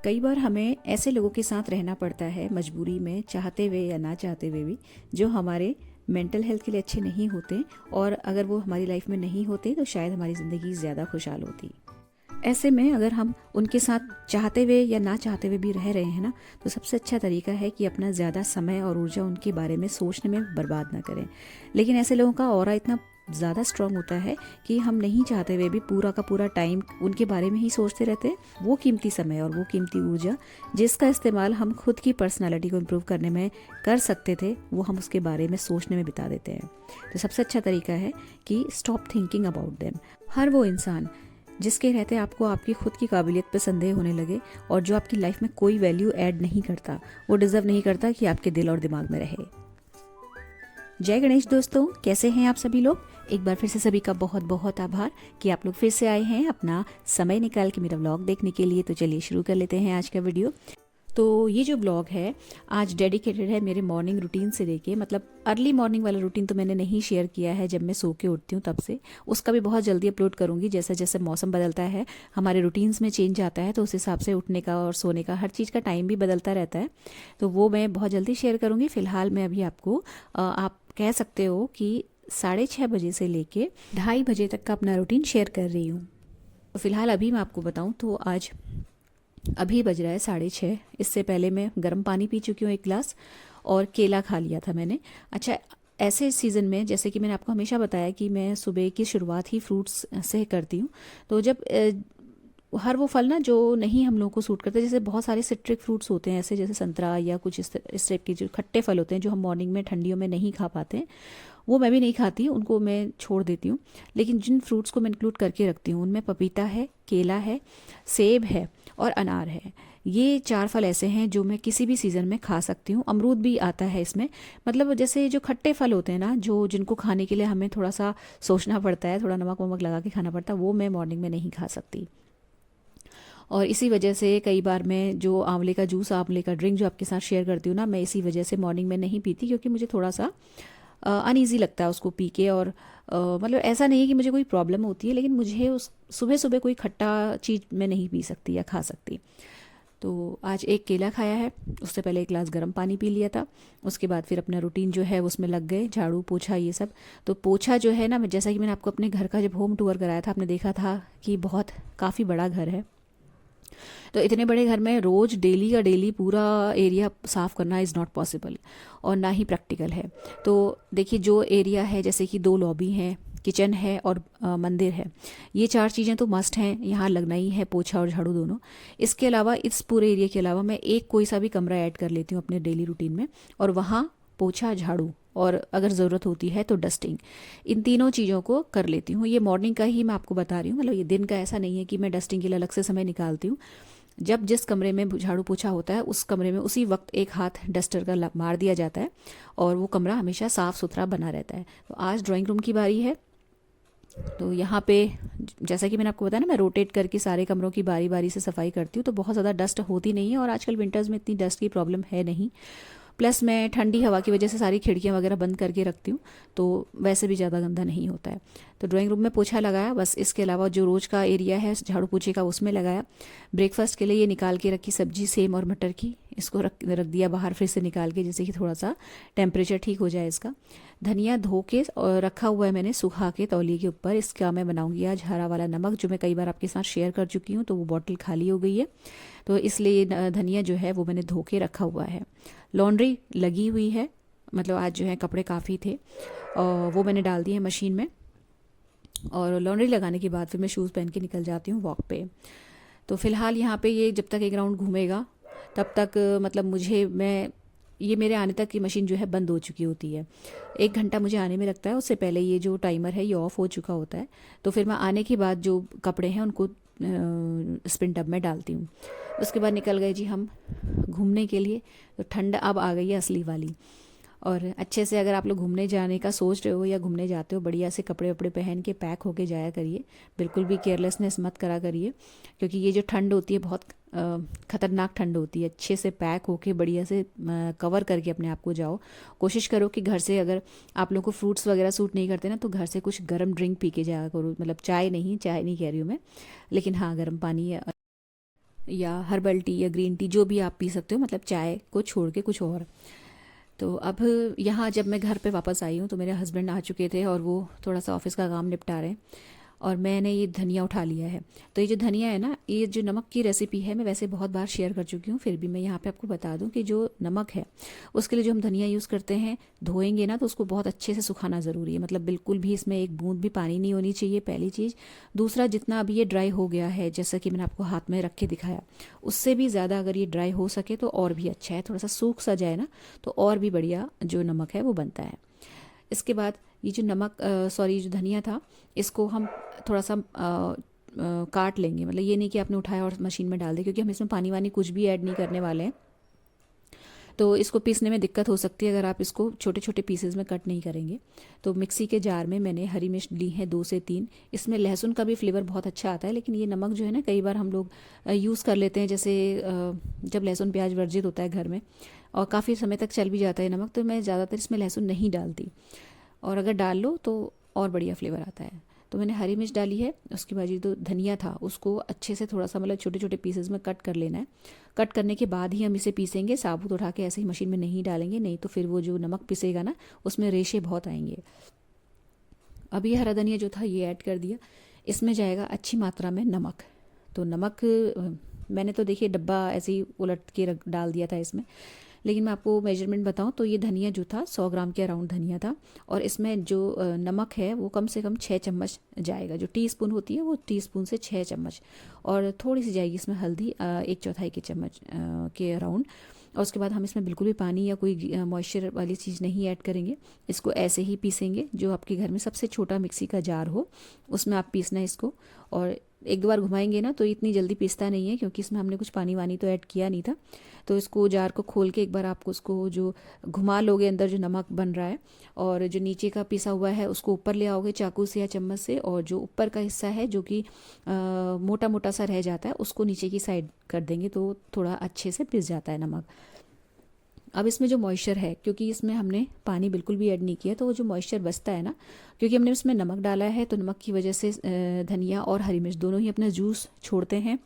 कई बार हमें ऐसे लोगों के साथ रहना पड़ता है मजबूरी में, चाहते हुए या ना चाहते हुए भी, जो हमारे मेंटल हेल्थ के लिए अच्छे नहीं होते। और अगर वो हमारी लाइफ में नहीं होते तो शायद हमारी ज़िंदगी ज़्यादा खुशहाल होती। ऐसे में अगर हम उनके साथ चाहते हुए या ना चाहते हुए भी रह रहे हैं ना, तो सबसे अच्छा तरीका है कि अपना ज़्यादा समय और ऊर्जा उनके बारे में सोचने में बर्बाद ना करें। लेकिन ऐसे लोगों का ऑरा इतना ज़्यादा स्ट्रांग होता है कि हम नहीं चाहते हुए भी पूरा का पूरा टाइम उनके बारे में ही सोचते रहते हैं। वो कीमती समय और वो कीमती ऊर्जा जिसका इस्तेमाल हम खुद की पर्सनालिटी को इम्प्रूव करने में कर सकते थे, वो हम उसके बारे में सोचने में बिता देते हैं। तो सबसे अच्छा तरीका है कि स्टॉप थिंकिंग अबाउट देम। हर वो इंसान जिसके रहते आपको आपकी खुद की काबिलियत पर संदेह होने लगे और जो आपकी लाइफ में कोई वैल्यू ऐड नहीं करता, वो डिज़र्व नहीं करता कि आपके दिल और दिमाग में रहे। जय गणेश दोस्तों, कैसे हैं आप सभी लोग। एक बार फिर से सभी का बहुत बहुत आभार कि आप लोग फिर से आए हैं अपना समय निकाल के मेरा व्लॉग देखने के लिए। तो चलिए शुरू कर लेते हैं आज का वीडियो। तो ये जो ब्लॉग है आज डेडिकेटेड है मेरे मॉर्निंग रूटीन से लेके, मतलब अर्ली मॉर्निंग वाला रूटीन तो मैंने नहीं शेयर किया है जब मैं सो के उठती हूँ तब से। उसका भी बहुत जल्दी अपलोड करूँगी। जैसे जैसे मौसम बदलता है, हमारे रूटीन्स में चेंज आता है, तो उस हिसाब से उठने का और सोने का हर चीज़ का टाइम भी बदलता रहता है। तो वो मैं बहुत जल्दी शेयर करूँगी। फ़िलहाल मैं अभी आपको आप कह सकते हो कि 6:30 बजे से लेके 2:30 बजे तक का अपना रूटीन शेयर कर रही हूँ। तो फ़िलहाल अभी मैं आपको बताऊँ तो आज अभी बज रहा है 6:30। इससे पहले मैं गर्म पानी पी चुकी हूँ 1 गिलास, और केला खा लिया था मैंने। अच्छा, ऐसे सीज़न में जैसे कि मैंने आपको हमेशा बताया कि मैं सुबह की शुरुआत ही फ्रूट्स से करती हूँ। तो जब हर वो फल ना जो नहीं हम लोगों को सूट करते, जैसे बहुत सारे सिट्रिक फ्रूट्स होते हैं ऐसे, जैसे संतरा या कुछ इस टाइप के जो खट्टे फल होते हैं जो हम मॉर्निंग में ठंडियों में नहीं खा पाते हैं, वो मैं भी नहीं खाती, उनको मैं छोड़ देती हूँ। लेकिन जिन फ्रूट्स को मैं इंक्लूड करके रखती हूँ उनमें पपीता है, केला है, सेब है और अनार है। ये 4 फल ऐसे हैं जो मैं किसी भी सीज़न में खा सकती हूँ। अमरूद भी आता है इसमें। मतलब जैसे जो खट्टे फल होते हैं ना, जो जिनको खाने के लिए हमें थोड़ा सा सोचना पड़ता है, थोड़ा नमक वमक लगा के खाना पड़ता है, वो मैं मॉर्निंग में नहीं खा सकती। और इसी वजह से कई बार मैं जो आंवले का जूस, आंवले का ड्रिंक जो आपके साथ शेयर करती हूँ ना, मैं इसी वजह से मॉर्निंग में नहीं पीती, क्योंकि मुझे थोड़ा सा अनईज़ी लगता है उसको पी के। और मतलब ऐसा नहीं है कि मुझे कोई प्रॉब्लम होती है, लेकिन मुझे उस सुबह सुबह कोई खट्टा चीज़ मैं नहीं पी सकती या खा सकती। तो आज एक केला खाया है, उससे पहले 1 गिलास गर्म पानी पी लिया था। उसके बाद फिर अपना रूटीन जो है उसमें लग गए, झाड़ू पोछा ये सब। तो पोछा जो है ना, जैसा कि मैंने आपको अपने घर का जब होम टूर कराया था, आपने देखा था कि बहुत काफ़ी बड़ा घर है। तो इतने बड़े घर में रोज़ डेली का डेली पूरा एरिया साफ़ करना इज़ नॉट पॉसिबल और ना ही प्रैक्टिकल है। तो देखिए, जो एरिया है, जैसे कि 2 लॉबी हैं, किचन है और मंदिर है, ये 4 चीज़ें तो मस्ट हैं, यहाँ लगना ही है पोछा और झाड़ू दोनों। इसके अलावा इस पूरे एरिया के अलावा मैं एक कोई सा भी कमरा ऐड कर लेती हूँ अपने डेली रूटीन में, और वहाँ पोछा, झाड़ू और अगर ज़रूरत होती है तो डस्टिंग, इन तीनों चीज़ों को कर लेती हूँ। ये मॉर्निंग का ही मैं आपको बता रही हूँ, मतलब ये दिन का ऐसा नहीं है कि मैं डस्टिंग के लिए अलग से समय निकालती हूँ। जब जिस कमरे में झाड़ू पोछा होता है उस कमरे में उसी वक्त एक हाथ डस्टर का मार दिया जाता है और वो कमरा हमेशा साफ़ सुथरा बना रहता है। तो आज ड्राइंग रूम की बारी है। तो यहाँ पे जैसा कि मैंने आपको बताया ना, मैं रोटेट करके सारे कमरों की बारी बारी से सफाई करती हूँ, तो बहुत ज़्यादा डस्ट होती नहीं है, और आजकल विंटर्स में इतनी डस्ट की प्रॉब्लम है नहीं। प्लस मैं ठंडी हवा की वजह से सारी खिड़कियाँ वगैरह बंद करके रखती हूँ, तो वैसे भी ज़्यादा गंदा नहीं होता है। तो ड्राइंग रूम में पोछा लगाया बस। इसके अलावा जो रोज़ का एरिया है झाड़ू पोछे का, उसमें लगाया। ब्रेकफास्ट के लिए ये निकाल के रखी सब्जी सेम और मटर की, इसको रख दिया बाहर फिर से निकाल के, जैसे कि थोड़ा सा टेम्परेचर ठीक हो जाए इसका। धनिया धो के और रखा हुआ है मैंने सुखा के तौलिए के ऊपर। इसका मैं बनाऊंगी आज हरा वाला नमक, जो मैं कई बार आपके साथ शेयर कर चुकी हूँ, तो वो बॉटल खाली हो गई है, तो इसलिए धनिया जो है वो मैंने धो के रखा हुआ है। लॉन्ड्री लगी हुई है, मतलब आज जो है कपड़े काफ़ी थे और वो मैंने डाल दिए मशीन में। और लॉन्ड्री लगाने के बाद फिर मैं शूज़ पहन के निकल जाती हूँ वॉक पे। तो फ़िलहाल यहाँ पे ये जब तक एक राउंड घूमेगा तब तक मतलब ये मेरे आने तक की मशीन जो है बंद हो चुकी होती है। 1 घंटा मुझे आने में लगता है, उससे पहले ये जो टाइमर है ये ऑफ़ हो चुका होता है। तो फिर मैं आने के बाद जो कपड़े हैं उनको स्पिन टब में डालती हूँ। उसके बाद निकल गए जी हम घूमने के लिए। तो ठंड अब आ गई है असली वाली। और अच्छे से अगर आप लोग घूमने जाने का सोच रहे हो या घूमने जाते हो, बढ़िया से कपड़े वपड़े पहन के पैक होके जाया करिए। बिल्कुल भी केयरलेसनेस मत करा करिए, क्योंकि ये जो ठंड होती है बहुत ख़तरनाक ठंड होती है। अच्छे से पैक होके बढ़िया से कवर करके अपने आप को जाओ। कोशिश करो कि घर से, अगर आप लोग को फ्रूट्स वगैरह सूट नहीं करते ना, तो घर से कुछ गर्म ड्रिंक पी के जाया करो। मतलब चाय नहीं कह रही हूँ मैं, लेकिन हाँ गर्म पानी या हर्बल टी या ग्रीन टी जो भी आप पी सकते हो, मतलब चाय को छोड़ के कुछ और। तो अब यहाँ जब मैं घर पे वापस आई हूँ तो मेरे हस्बैंड आ चुके थे और वो थोड़ा सा ऑफिस का काम निपटा रहे हैं, और मैंने ये धनिया उठा लिया है। तो ये जो धनिया है ना, ये जो नमक की रेसिपी है मैं वैसे बहुत बार शेयर कर चुकी हूँ, फिर भी मैं यहाँ पे आपको बता दूँ कि जो नमक है उसके लिए जो हम धनिया यूज़ करते हैं, धोएंगे ना तो उसको बहुत अच्छे से सुखाना ज़रूरी है, मतलब बिल्कुल भी इसमें एक बूंद भी पानी नहीं होनी चाहिए, पहली चीज़। दूसरा, जितना अभी ये ड्राई हो गया है, जैसा कि मैंने आपको हाथ में रख के दिखाया, उससे भी ज़्यादा अगर ये ड्राई हो सके तो और भी अच्छा है, थोड़ा सा सूख सा जाए ना तो और भी बढ़िया जो नमक है वो बनता है। इसके बाद ये जो नमक सॉरी जो धनिया था, इसको हम थोड़ा सा काट लेंगे, मतलब ये नहीं कि आपने उठाया और मशीन में डाल दिया, क्योंकि हम इसमें पानी वानी कुछ भी ऐड नहीं करने वाले हैं, तो इसको पीसने में दिक्कत हो सकती है अगर आप इसको छोटे छोटे पीसेज में कट नहीं करेंगे। तो मिक्सी के जार में मैंने हरी मिर्च ली है 2 से 3। इसमें लहसुन का भी फ्लेवर बहुत अच्छा आता है, लेकिन ये नमक जो है ना, कई बार हम लोग यूज़ कर लेते हैं, जैसे जब लहसुन प्याज वर्जित होता है घर में और काफ़ी समय तक चल भी जाता है नमक, तो मैं ज़्यादातर इसमें लहसुन नहीं डालती, और अगर डाल लो तो और बढ़िया फ्लेवर आता है। तो मैंने हरी मिर्च डाली है। उसके बाद ये जो धनिया था उसको अच्छे से थोड़ा सा मतलब छोटे छोटे पीसेस में कट कर लेना है। कट करने के बाद ही हम इसे पीसेंगे, साबुत उठा के ऐसे ही मशीन में नहीं डालेंगे, नहीं तो फिर वो जो नमक पिसेगा ना उसमें रेशे बहुत आएंगे। अब ये हरा धनिया जो था ये ऐड कर दिया। इसमें जाएगा अच्छी मात्रा में नमक। तो नमक मैंने तो देखिए डब्बा ऐसे ही उलट के रख डाल दिया था इसमें, लेकिन मैं आपको मेजरमेंट बताऊं तो ये धनिया जो था 100 ग्राम के अराउंड धनिया था, और इसमें जो नमक है वो कम से कम 6 चम्मच जाएगा। जो टीस्पून होती है वो टीस्पून से 6 चम्मच, और थोड़ी सी जाएगी इसमें हल्दी 1/4 के चम्मच के अराउंड। और उसके बाद हम इसमें बिल्कुल भी पानी या कोई मॉइस्चर वाली चीज़ नहीं ऐड करेंगे। इसको ऐसे ही पीसेंगे, जो आपके घर में सबसे छोटा मिक्सी का जार हो उसमें आप पीसना है इसको, और एक दो बार घुमाएंगे ना तो इतनी जल्दी पीसता नहीं है, क्योंकि इसमें हमने कुछ पानी वानी तो ऐड किया नहीं था। तो इसको जार को खोल के एक बार आपको उसको जो घुमा लोगे अंदर जो नमक बन रहा है, और जो नीचे का पिसा हुआ है उसको ऊपर ले आओगे चाकू से या चम्मच से, और जो ऊपर का हिस्सा है जो कि मोटा मोटा सा रह जाता है उसको नीचे की साइड कर देंगे, तो थोड़ा अच्छे से पिस जाता है नमक। अब इसमें जो मॉइस्चर है, क्योंकि इसमें हमने पानी बिल्कुल भी ऐड नहीं किया, तो वो जो मॉइस्चर बचता है ना, क्योंकि हमने उसमें नमक डाला है तो नमक की वजह से धनिया और हरी मिर्च दोनों ही अपना जूस छोड़ते हैं,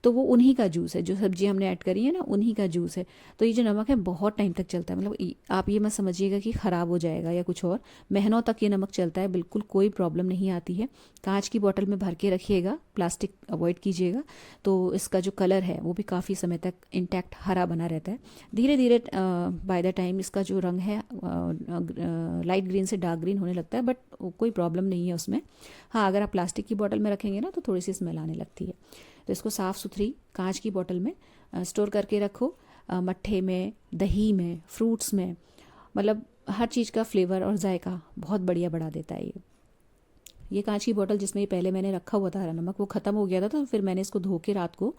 तो वो उन्हीं का जूस है, जो सब्जी हमने ऐड करी है ना उन्हीं का जूस है। तो ये जो नमक है बहुत टाइम तक चलता है, मतलब आप ये मत समझिएगा कि ख़राब हो जाएगा या कुछ और, महीनों तक ये नमक चलता है, बिल्कुल कोई प्रॉब्लम नहीं आती है। कांच की बोतल में भर के रखिएगा, प्लास्टिक अवॉइड कीजिएगा, तो इसका जो कलर है वो भी काफ़ी समय तक इंटैक्ट हरा बना रहता है। धीरे धीरे बाय द टाइम इसका जो रंग है लाइट ग्रीन से डार्क ग्रीन होने लगता है, बट कोई प्रॉब्लम नहीं है उसमें। हाँ, अगर आप प्लास्टिक की बोतल में रखेंगे ना तो थोड़ी सी स्मेल आने लगती है। तो इसको साफ़ सुथरी कांच की बोतल में स्टोर करके रखो, मट्ठे में, दही में, फ्रूट्स में, मतलब हर चीज़ का फ्लेवर और जायका बहुत बढ़िया बढ़ा देता है ये कांच की बोतल जिसमें ये पहले मैंने रखा हुआ था हरा नमक, वो ख़त्म हो गया था, तो फिर मैंने इसको धो के रात को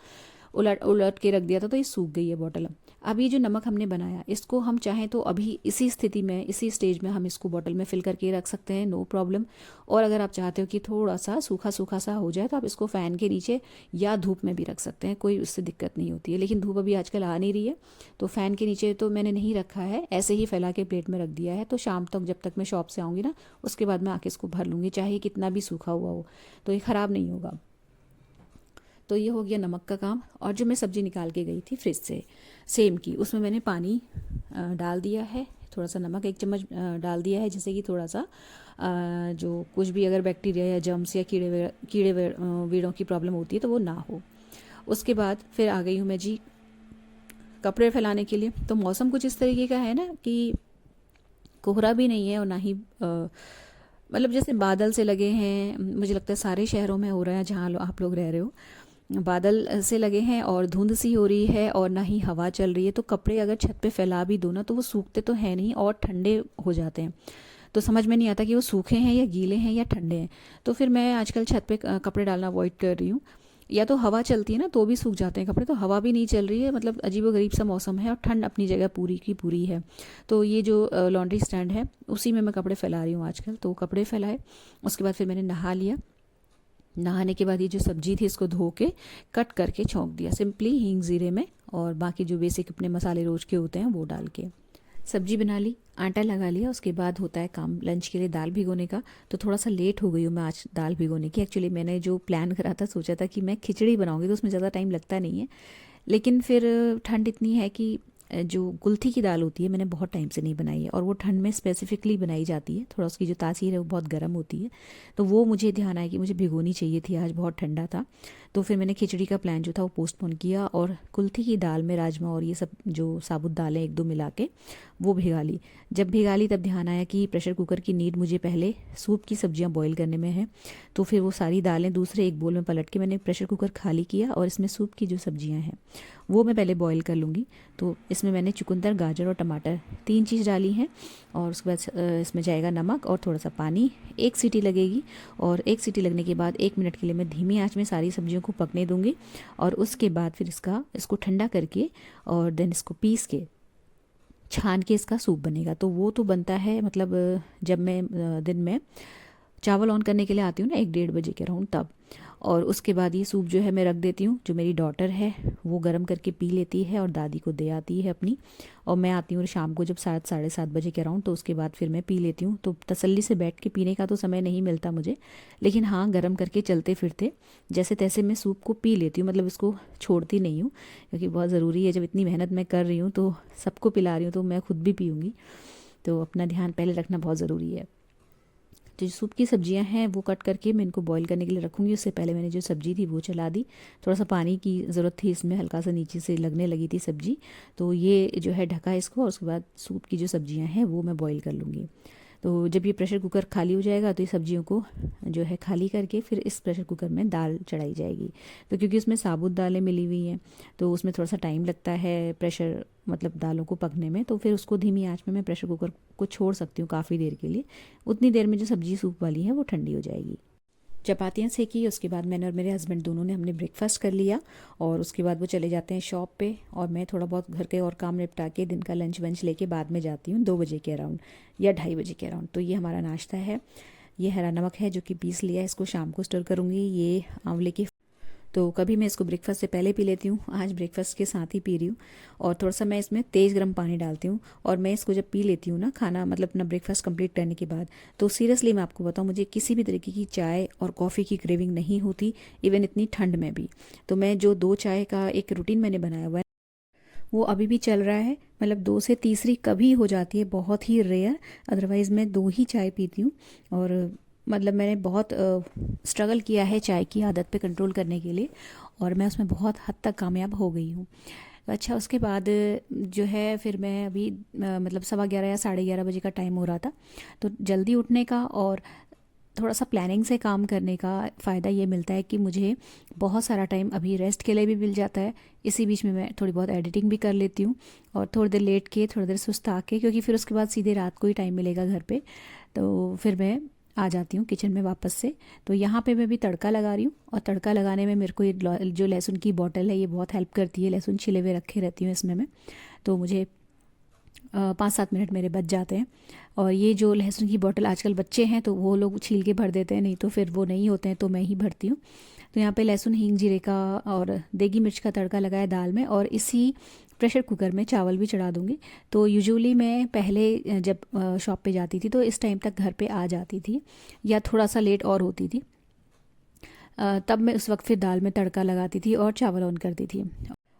उलट उलट के रख दिया था, तो ये सूख गई है बॉटल। अब ये जो नमक हमने बनाया इसको हम चाहें तो अभी इसी स्थिति में, इसी स्टेज में हम इसको बॉटल में फिल करके रख सकते हैं, नो प्रॉब्लम। और अगर आप चाहते हो कि थोड़ा सा सूखा सूखा सा हो जाए तो आप इसको फ़ैन के नीचे या धूप में भी रख सकते हैं, कोई उससे दिक्कत नहीं होती है। लेकिन धूप अभी आजकल आ नहीं रही है, तो फ़ैन के नीचे तो मैंने नहीं रखा है, ऐसे ही फैला के प्लेट में रख दिया है। तो शाम तक जब तक मैं शॉप से आऊँगी ना उसके बाद मैं आके इसको भर लूँगी, चाहे कितना भी सूखा हुआ हो, तो ये ख़राब नहीं होगा। तो ये हो गया नमक का काम। और जो मैं सब्ज़ी निकाल के गई थी फ्रिज से सेम की, उसमें मैंने पानी डाल दिया है, थोड़ा सा नमक 1 चम्मच डाल दिया है, जिससे कि थोड़ा सा जो कुछ भी अगर बैक्टीरिया या जर्म्स या कीड़े वीड़ों की प्रॉब्लम होती है तो वो ना हो। उसके बाद फिर आ गई हूँ मैं जी कपड़े फैलाने के लिए। तो मौसम कुछ इस तरीके का है ना कि कोहरा भी नहीं है और ना ही मतलब जैसे बादल से लगे हैं, मुझे लगता है सारे शहरों में हो रहा है जहाँ आप लोग रह रहे हो, बादल से लगे हैं और धुंध सी हो रही है और ना ही हवा चल रही है। तो कपड़े अगर छत पे फैला भी दो ना तो वो सूखते तो हैं नहीं और ठंडे हो जाते हैं, तो समझ में नहीं आता कि वो सूखे हैं या गीले हैं या ठंडे हैं। तो फिर मैं आजकल छत पे कपड़े डालना अवॉइड कर रही हूँ। या तो हवा चलती है ना तो भी सूख जाते हैं कपड़े, तो हवा भी नहीं चल रही है, मतलब अजीबोगरीब सा मौसम है और ठंड अपनी जगह पूरी की पूरी है। तो ये जो लॉन्ड्री स्टैंड है उसी में मैं कपड़े फैला रही हूँ आजकल। तो कपड़े फैलाए, उसके बाद फिर मैंने नहा लिया। नहाने के बाद ये जो सब्जी थी इसको धो के कट करके छौंक दिया सिंपली हींग ज़ीरे में, और बाकी जो बेसिक अपने मसाले रोज के होते हैं वो डाल के। सब्जी बना ली, आटा लगा लिया, उसके बाद होता है काम लंच के लिए दाल भिगोने का। तो थोड़ा सा लेट हो गई हूँ मैं आज दाल भिगोने की। एक्चुअली मैंने जो प्लान करा था, सोचा था कि मैं खिचड़ी बनाऊंगी तो उसमें ज़्यादा टाइम लगता नहीं है, लेकिन फिर ठंड इतनी है कि जो कुल्थी की दाल होती है मैंने बहुत टाइम से नहीं बनाई है, और वो ठंड में स्पेसिफिकली बनाई जाती है। थोड़ा उसकी जो तासीर है वो बहुत गर्म होती है, तो वो मुझे ध्यान आया कि मुझे भिगोनी चाहिए थी, आज बहुत ठंडा था। तो फिर मैंने खिचड़ी का प्लान जो था वो पोस्टपोन किया, और कुल्थी की दाल में राजमा और ये सब जो साबुत दालें एक दो मिला के वो भिगा ली। जब भिगा ली तब ध्यान आया कि प्रेशर कुकर की नीड मुझे पहले सूप की सब्जियां बॉईल करने में है। तो फिर वो सारी दालें दूसरे एक बोल में पलट के मैंने प्रेशर कुकर खाली किया, और इसमें सूप की जो सब्जियां हैं वो मैं पहले बॉईल कर लूँगी। तो इसमें मैंने चुकंदर, गाजर और टमाटर 3 चीज़ डाली हैं, और उसके बाद इसमें जाएगा नमक और थोड़ा सा पानी। 1 सीटी लगेगी, और 1 सीटी लगने के बाद 1 मिनट के लिए मैं धीमी आंच में सारी सब्जियों को पकने दूँगी, और उसके बाद फिर इसको ठंडा करके और देन इसको पीस के छान के इसका सूप बनेगा। तो वो तो बनता है, मतलब जब मैं दिन में चावल ऑन करने के लिए आती हूँ ना 1-1:30 के अराउंड, तब। और उसके बाद ये सूप जो है मैं रख देती हूँ, जो मेरी डॉटर है वो गर्म करके पी लेती है और दादी को दे आती है अपनी, और मैं आती हूँ शाम को जब 7-7:30 के अराउंड, तो उसके बाद फिर मैं पी लेती हूँ। तो तसल्ली से बैठ के पीने का तो समय नहीं मिलता मुझे, लेकिन हाँ गर्म करके चलते फिरते जैसे तैसे मैं सूप को पी लेती हूँ, मतलब इसको छोड़ती नहीं हूँ, क्योंकि बहुत ज़रूरी है। जब इतनी मेहनत मैं कर रही हूँ तो सबको पिला रही हूँ, तो मैं खुद भी पीऊँगी, तो अपना ध्यान पहले रखना बहुत ज़रूरी है। तो जो सूप की सब्जियां हैं वो कट करके मैं इनको बॉईल करने के लिए रखूँगी। उससे पहले मैंने जो सब्जी थी वो चला दी। थोड़ा सा पानी की ज़रूरत थी इसमें, हल्का सा नीचे से लगने लगी थी सब्जी, तो ये जो है ढका इसको, और उसके बाद सूप की जो सब्जियां हैं वो मैं बॉईल कर लूँगी। तो जब ये प्रेशर कुकर खाली हो जाएगा तो ये सब्जियों को जो है खाली करके फिर इस प्रेशर कुकर में दाल चढ़ाई जाएगी। तो क्योंकि उसमें साबुत दालें मिली हुई हैं तो उसमें थोड़ा सा टाइम लगता है प्रेशर, मतलब दालों को पकने में, तो फिर उसको धीमी आंच में मैं प्रेशर कुकर को छोड़ सकती हूँ काफ़ी देर के लिए। उतनी देर में जो सब्जी सूप वाली है वो ठंडी हो जाएगी। चपातियाँ सेकी, उसके बाद मैंने और मेरे हस्बैंड दोनों ने हमने ब्रेकफास्ट कर लिया, और उसके बाद वो चले जाते हैं शॉप पे, और मैं थोड़ा बहुत घर के और काम निपटा के दिन का लंच वंच लेके बाद में जाती हूँ 2 बजे के अराउंड या 2:30 के अराउंड। तो ये हमारा नाश्ता है। ये हरा नमक है जो कि पीस लिया है, इसको शाम को स्टोर करूँगी। ये आंवले की, तो कभी मैं इसको ब्रेकफास्ट से पहले पी लेती हूँ, आज ब्रेकफास्ट के साथ ही पी रही हूँ। और थोड़ा सा मैं इसमें तेज़ गर्म पानी डालती हूँ, और मैं इसको जब पी लेती हूँ ना, खाना मतलब अपना ब्रेकफास्ट कंप्लीट करने के बाद, तो सीरियसली मैं आपको बताऊँ मुझे किसी भी तरीके की चाय और कॉफ़ी की क्रेविंग नहीं होती, इवन इतनी ठंड में भी। तो मैं जो 2 चाय का एक रूटीन मैंने बनाया हुआ है वो अभी भी चल रहा है, मतलब 2 से तीसरी कभी हो जाती है, बहुत ही रेयर, अदरवाइज़ मैं 2 ही चाय पीती हूँ। और मतलब मैंने बहुत स्ट्रगल किया है चाय की आदत पे कंट्रोल करने के लिए, और मैं उसमें बहुत हद तक कामयाब हो गई हूँ। अच्छा, उसके बाद जो है फिर मैं अभी मतलब 11:15 या 11:30 बजे का टाइम हो रहा था, तो जल्दी उठने का और थोड़ा सा प्लानिंग से काम करने का फ़ायदा ये मिलता है कि मुझे बहुत सारा टाइम अभी रेस्ट के लिए भी मिल जाता है। इसी बीच में मैं थोड़ी बहुत एडिटिंग भी कर लेती हूँ, और थोड़ी देर लेट के थोड़ी देर सुस्ता के, क्योंकि फिर उसके बाद सीधे रात को ही टाइम मिलेगा घर पे, तो फिर मैं आ जाती हूँ किचन में वापस से। तो यहाँ पे मैं भी तड़का लगा रही हूँ, और तड़का लगाने में मेरे को ये जो लहसुन की बॉटल है ये बहुत हेल्प करती है। लहसुन छिले हुए रखे रहती हूँ इसमें मैं, तो मुझे 5-7 मिनट मेरे बच जाते हैं। और ये जो लहसुन की बोतल, आजकल बच्चे हैं तो वो लोग छील के भर देते हैं, नहीं तो फिर वो नहीं होते हैं तो मैं ही भरती हूँ। तो यहाँ पे लहसुन, हींग, जीरे का और देगी मिर्च का तड़का लगाया दाल में, और इसी प्रेशर कुकर में चावल भी चढ़ा दूँगी। तो यूजुअली मैं पहले जब शॉप पे जाती थी तो इस टाइम तक घर पे आ जाती थी, या थोड़ा सा लेट और होती थी, तब मैं उस वक्त फिर दाल में तड़का लगाती थी और चावल ऑन करती थी।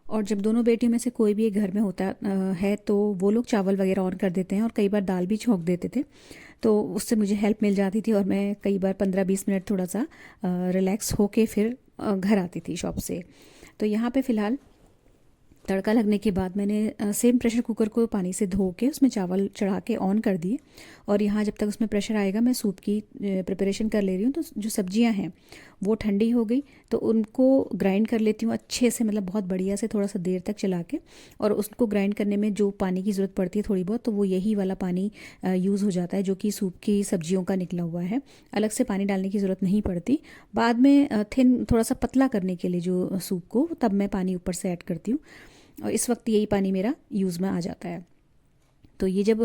और जब दोनों बेटियों में से कोई भी एक घर में होता है तो वो लोग चावल वगैरह ऑन कर देते हैं, और कई बार दाल भी छोंक देते थे, तो उससे मुझे हेल्प मिल जाती थी, और मैं कई बार 15-20 मिनट थोड़ा सा रिलैक्स होके फिर घर आती थी शॉप से। तो यहाँ पे फ़िलहाल तड़का लगने के बाद मैंने सेम प्रेशर कुकर को पानी से धो के उसमें चावल चढ़ा के ऑन कर दिए, और यहाँ जब तक उसमें प्रेशर आएगा मैं सूप की प्रिपरेशन कर ले रही हूँ। तो जो सब्जियाँ हैं वो ठंडी हो गई, तो उनको ग्राइंड कर लेती हूँ अच्छे से, मतलब बहुत बढ़िया से, थोड़ा सा देर तक चला के। और उसको ग्राइंड करने में जो पानी की ज़रूरत पड़ती है थोड़ी बहुत, तो वो यही वाला पानी यूज़ हो जाता है जो कि सूप की सब्जियों का निकला हुआ है। अलग से पानी डालने की ज़रूरत नहीं पड़ती। बाद में थिन थोड़ा सा पतला करने के लिए जो सूप को, तब मैं पानी ऊपर से ऐड करती हूँ, और इस वक्त यही पानी मेरा यूज़ में आ जाता है। तो ये जब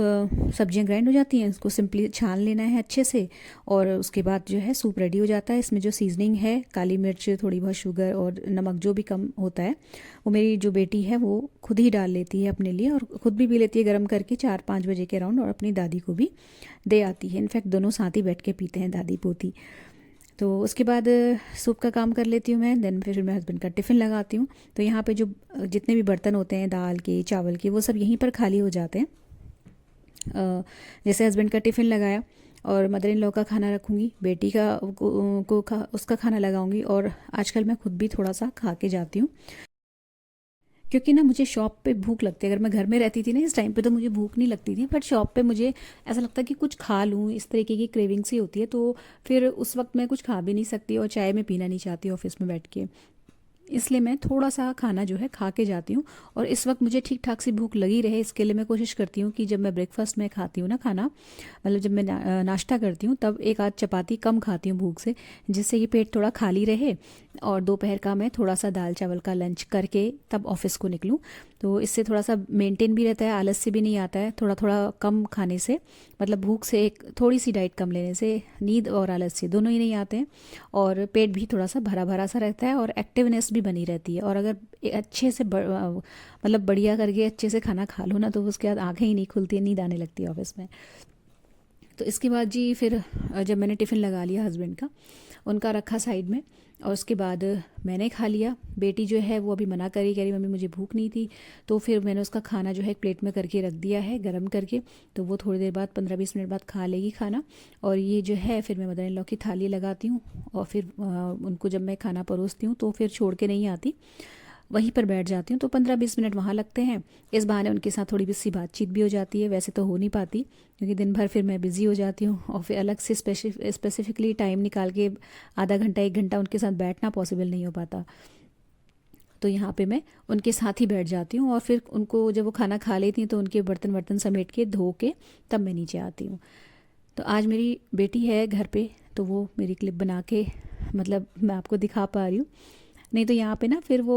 सब्जियां ग्राइंड हो जाती हैं, उसको सिंपली छान लेना है अच्छे से, और उसके बाद जो है सूप रेडी हो जाता है। इसमें जो सीजनिंग है, काली मिर्च, थोड़ी बहुत शुगर और नमक जो भी कम होता है, वो मेरी जो बेटी है वो खुद ही डाल लेती है अपने लिए, और खुद भी पी लेती है गर्म करके 4-5 बजे के अराउंड, और अपनी दादी को भी दे आती है। इनफैक्ट दोनों साथ ही बैठ के पीते हैं, दादी पोती। तो उसके बाद सूप का काम कर लेती हूँ मैं, देन फिर मैं हस्बैंड का टिफ़िन लगाती हूँ। तो यहाँ पे जो जितने भी बर्तन होते हैं दाल के, चावल के, वो सब यहीं पर खाली हो जाते हैं। जैसे हस्बैंड का टिफ़िन लगाया, और मदर इन लॉ का खाना रखूँगी, बेटी का उसका खाना लगाऊंगी, और आजकल मैं खुद भी थोड़ा सा खा के जाती हूँ, क्योंकि ना मुझे शॉप पे भूख लगती है। अगर मैं घर में रहती थी ना इस टाइम पे, तो मुझे भूख नहीं लगती थी, बट शॉप पे मुझे ऐसा लगता है कि कुछ खा लूँ, इस तरीके की क्रेविंग सी होती है। तो फिर उस वक्त मैं कुछ खा भी नहीं सकती, और चाय में पीना नहीं चाहती ऑफिस में बैठ के, इसलिए मैं थोड़ा सा खाना जो है खा के जाती हूँ। और इस वक्त मुझे ठीक ठाक सी भूख लगी रहे, इसके लिए मैं कोशिश करती हूँ कि जब मैं ब्रेकफास्ट में खाती हूँ ना खाना, मतलब जब मैं नाश्ता करती हूँ, तब एक आध चपाती कम खाती हूँ भूख से, जिससे कि पेट थोड़ा खाली रहे, और दोपहर का मैं थोड़ा सा दाल चावल का लंच करके तब ऑफिस को निकलूँ। तो इससे थोड़ा सा मेंटेन भी रहता है, आलस से भी नहीं आता है। थोड़ा थोड़ा कम खाने से, मतलब भूख से एक थोड़ी सी डाइट कम लेने से नींद और आलस से दोनों ही नहीं आते हैं, और पेट भी थोड़ा सा भरा भरा सा रहता है, और एक्टिवनेस भी बनी रहती है। और अगर अच्छे से मतलब बढ़िया करके अच्छे से खाना खा लो ना, तो उसके बाद आंखें ही नहीं खुलती है, नींद आने लगती है ऑफिस में। तो इसके बाद जी फिर जब मैंने टिफ़िन लगा लिया हस्बैंड का, उनका रखा साइड में, और उसके बाद मैंने खा लिया। बेटी जो है वो अभी मना करी, कह रही मम्मी मुझे भूख नहीं थी, तो फिर मैंने उसका खाना जो है एक प्लेट में करके रख दिया है गरम करके, तो वो थोड़ी देर बाद 15-20 मिनट बाद खा लेगी खाना। और ये जो है फिर मैं मदर इन लॉ की थाली लगाती हूँ, और फिर उनको जब मैं खाना परोसती हूँ तो फिर छोड़ के नहीं आती, वहीं पर बैठ जाती हूँ। तो 15-20 मिनट वहाँ लगते हैं। इस बहाने उनके साथ थोड़ी सी बातचीत भी हो जाती है, वैसे तो हो नहीं पाती, क्योंकि दिन भर फिर मैं बिज़ी हो जाती हूँ, और फिर अलग से स्पेसिफिकली टाइम निकाल के आधा घंटा 1 घंटा उनके साथ बैठना पॉसिबल नहीं हो पाता। तो यहाँ पे मैं उनके साथ ही बैठ जाती हूँ, और फिर उनको जब वो खाना खा लेती हैं तो उनके बर्तन वर्तन समेट के धो के तब मैं नीचे आती हूँ। तो आज मेरी बेटी है घर पे, तो वो मेरी क्लिप बना के, मतलब मैं आपको दिखा पा रही हूँ। नहीं तो यहाँ पे ना फिर वो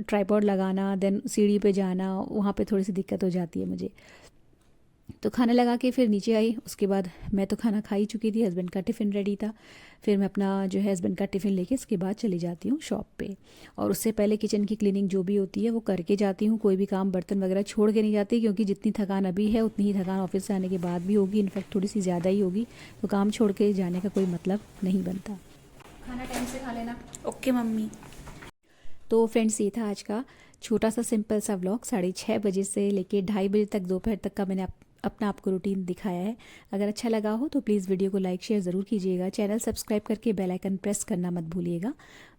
ट्राइपॉड लगाना, देन सीढ़ी पे जाना, वहाँ पे थोड़ी सी दिक्कत हो जाती है मुझे। तो खाना लगा के फिर नीचे आई। उसके बाद मैं तो खाना खा ही चुकी थी, हस्बैंड का टिफ़िन रेडी था। फिर मैं अपना जो है हस्बैंड का टिफ़िन लेके इसके बाद चली जाती हूँ शॉप पे, और उससे पहले किचन की क्लीनिंग जो भी होती है वो करके जाती हूँ। कोई भी काम, बर्तन वगैरह छोड़ के नहीं जाती, क्योंकि जितनी थकान अभी है उतनी ही थकान ऑफिस से आने के बाद भी होगी, इनफैक्ट थोड़ी सी ज़्यादा ही होगी। तो काम छोड़ के जाने का कोई मतलब नहीं बनता। खाना टाइम से खा लेना। Okay mummy. तो फ्रेंड्स, ये था आज का छोटा सा सिंपल सा व्लॉग। 6:30 बजे से लेके 2:30 बजे तक, दोपहर तक का मैंने अपना आपको रूटीन दिखाया है। अगर अच्छा लगा हो तो प्लीज़ वीडियो को लाइक शेयर ज़रूर कीजिएगा। चैनल सब्सक्राइब करके बेल आइकन प्रेस करना मत भूलिएगा।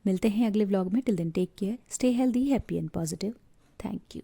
मिलते हैं अगले व्लॉग में। Till then take care, stay healthy, happy and positive. Thank you.